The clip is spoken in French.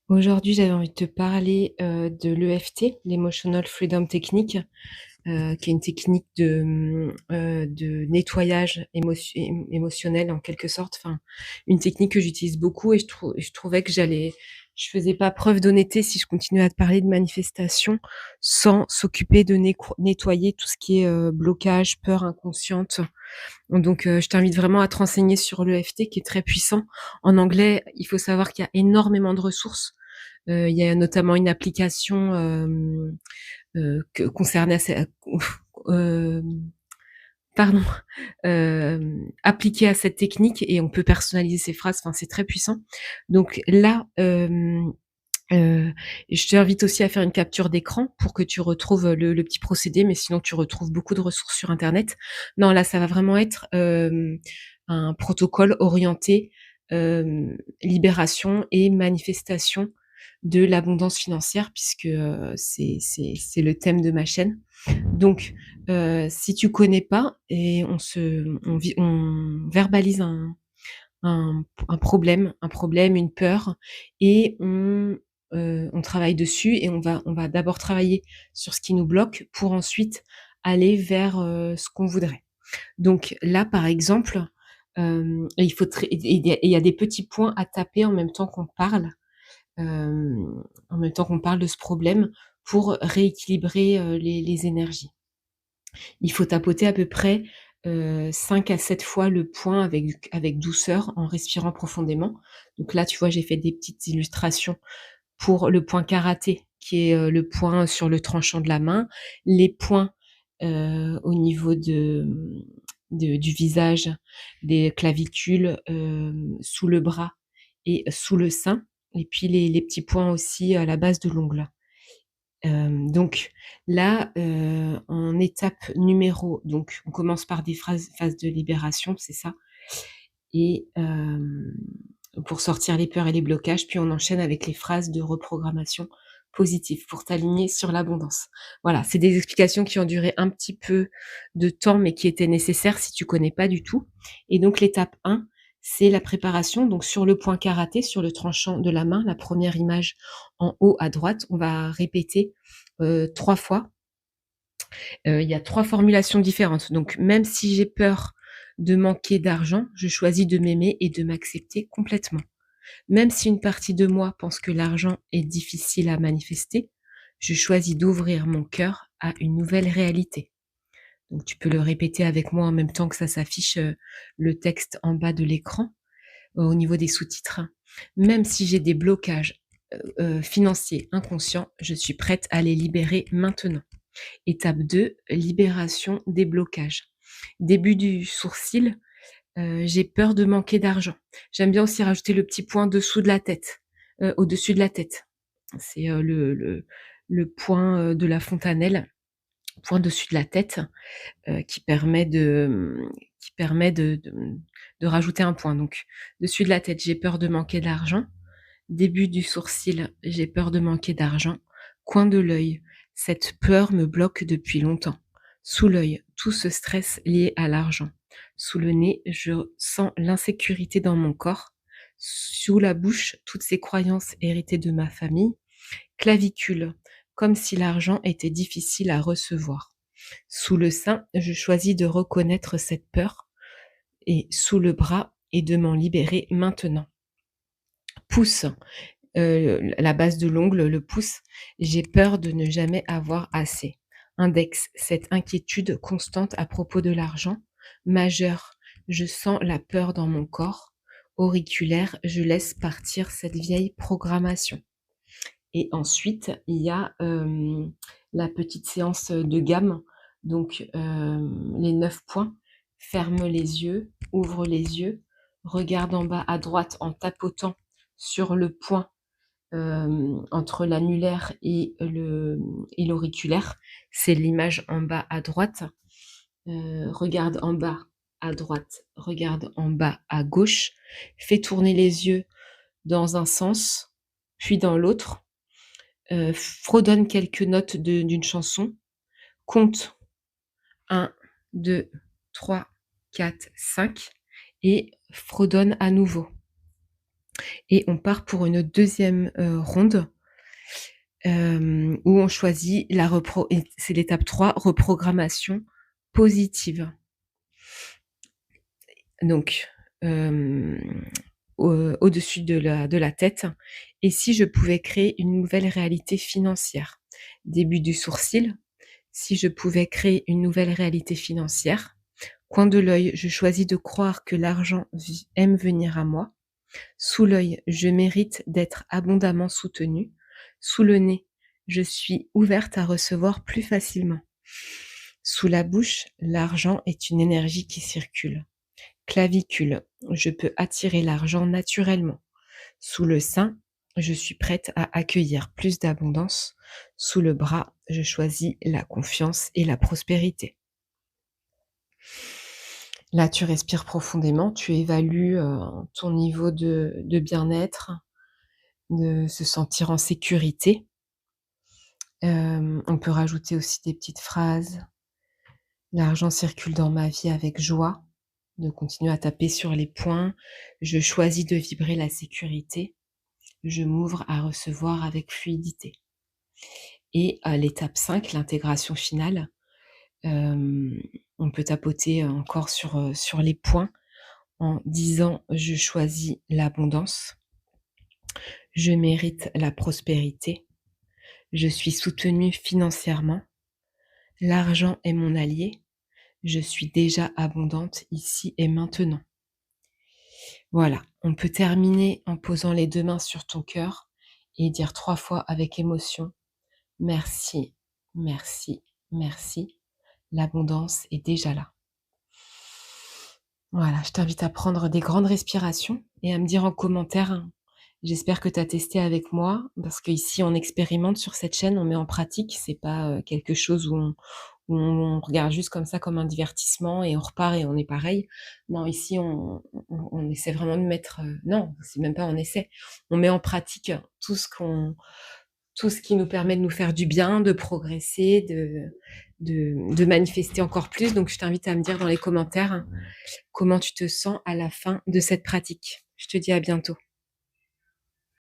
Aujourd'hui, j'avais envie de te parler, de l'EFT, l'Emotional Freedom Technique, qui est une technique de nettoyage émotionnel en quelque sorte. Enfin, une technique que j'utilise beaucoup et je trouvais que je faisais pas preuve d'honnêteté si je continuais à te parler de manifestation sans s'occuper de nettoyer tout ce qui est, blocage, peur inconsciente. Donc, je t'invite vraiment à te renseigner sur l'EFT qui est très puissant. En anglais, il faut savoir qu'il y a énormément de ressources. Il y a notamment une application concernée à euh, pardon, appliquée à cette technique et on peut personnaliser ses phrases. Enfin, c'est très puissant. Donc là, euh, je t'invite aussi à faire une capture d'écran pour que tu retrouves le petit procédé, mais sinon tu retrouves beaucoup de ressources sur Internet. Non, là, ça va vraiment être un protocole orienté libération et manifestation de l'abondance financière, puisque c'est le thème de ma chaîne. Donc, si tu connais pas, et on verbalise un problème, une peur, et on travaille dessus et on va d'abord travailler sur ce qui nous bloque pour ensuite aller vers ce qu'on voudrait. Donc là, par exemple, il y a des petits points à taper en même temps qu'on parle de ce problème pour rééquilibrer les énergies. Il faut tapoter à peu près 5 à 7 fois le point avec douceur en respirant profondément. Donc là, tu vois, j'ai fait des petites illustrations pour le point karaté, qui est le point sur le tranchant de la main, les points au niveau du visage, des clavicules, sous le bras et sous le sein, et puis les petits points aussi à la base de l'ongle. Donc là, en étape numéro, donc on commence par des phases de libération, c'est ça, et pour sortir les peurs et les blocages, puis on enchaîne avec les phrases de reprogrammation positive pour t'aligner sur l'abondance. Voilà, c'est des explications qui ont duré un petit peu de temps, mais qui étaient nécessaires si tu connais pas du tout. Et donc l'étape 1, c'est la préparation. Donc sur le point karaté, sur le tranchant de la main, la première image en haut à droite, on va répéter 3 fois. Il y a 3 formulations différentes. Donc même si j'ai peur de manquer d'argent, je choisis de m'aimer et de m'accepter complètement. Même si une partie de moi pense que l'argent est difficile à manifester, je choisis d'ouvrir mon cœur à une nouvelle réalité. Donc tu peux le répéter avec moi en même temps que ça s'affiche le texte en bas de l'écran au niveau des sous-titres. Même si j'ai des blocages financiers inconscients, je suis prête à les libérer maintenant. Étape 2, libération des blocages. Début du sourcil, j'ai peur de manquer d'argent. J'aime bien aussi rajouter le petit point dessous de la tête, au-dessus de la tête. C'est le point de la fontanelle, point dessus de la tête, qui permet de rajouter un point. Donc, dessus de la tête, j'ai peur de manquer d'argent. Début du sourcil, j'ai peur de manquer d'argent. Coin de l'œil, cette peur me bloque depuis longtemps. Sous l'œil, tout ce stress lié à l'argent. Sous le nez, je sens l'insécurité dans mon corps. Sous la bouche, toutes ces croyances héritées de ma famille. Clavicule, comme si l'argent était difficile à recevoir. Sous le sein, je choisis de reconnaître cette peur et sous le bras et de m'en libérer maintenant. Pouce, la base de l'ongle, le pouce, j'ai peur de ne jamais avoir assez. Index, cette inquiétude constante à propos de l'argent. Majeur, je sens la peur dans mon corps. Auriculaire, je laisse partir cette vieille programmation. Et ensuite, il y a la petite séance de gamme, donc les 9 points. Ferme les yeux, ouvre les yeux, regarde en bas à droite en tapotant sur le point entre l'annulaire et l'auriculaire. C'est l'image en bas à droite. Regarde en bas à droite, regarde en bas à gauche. Fais tourner les yeux dans un sens, puis dans l'autre. Fredonne quelques notes d'une chanson. Compte 1, 2, 3, 4, 5 et fredonne à nouveau. et on part pour une deuxième ronde, où on choisit la repro et c'est l'étape 3, reprogrammation positive. Donc, hem, au-dessus de la tête: «Et si je pouvais créer une nouvelle réalité financière?» Début du sourcil: «Si je pouvais créer une nouvelle réalité financière». Coin de l'œil: «Je choisis de croire que l'argent aime venir à moi». Sous l'œil: «Je mérite d'être abondamment soutenue». Sous le nez: «Je suis ouverte à recevoir plus facilement». Sous la bouche: «L'argent est une énergie qui circule». Clavicule: «Je peux attirer l'argent naturellement». Sous le sein: «Je suis prête à accueillir plus d'abondance». Sous le bras: «Je choisis la confiance et la prospérité». Là, tu respires profondément, tu évalues, ton niveau de bien-être, de se sentir en sécurité. On peut rajouter aussi des petites phrases: «L'argent circule dans ma vie avec joie», de continuer à taper sur les points. «Je choisis de vibrer la sécurité. Je m'ouvre à recevoir avec fluidité». Et à l'étape 5, l'intégration finale, hem, on peut tapoter encore sur les points en disant: «Je choisis l'abondance. Je mérite la prospérité. Je suis soutenue financièrement. L'argent est mon allié. Je suis déjà abondante ici et maintenant». Voilà, on peut terminer en posant les 2 mains sur ton cœur et dire 3 fois avec émotion: «Merci, merci, merci. L'abondance est déjà là». Voilà, je t'invite à prendre des grandes respirations et à me dire en commentaire. J'espère que tu as testé avec moi, parce qu'ici on expérimente sur cette chaîne, on met en pratique. C'est pas, quelque chose où on regarde juste comme ça, comme un divertissement et on repart et on est pareil. Non, ici on essaie vraiment de mettre, non, c'est même pas on essaie, on met en pratique tout ce qui nous permet de nous faire du bien, de progresser, de manifester encore plus. Donc je t'invite à me dire dans les commentaires comment tu te sens à la fin de cette pratique. Je te dis à bientôt.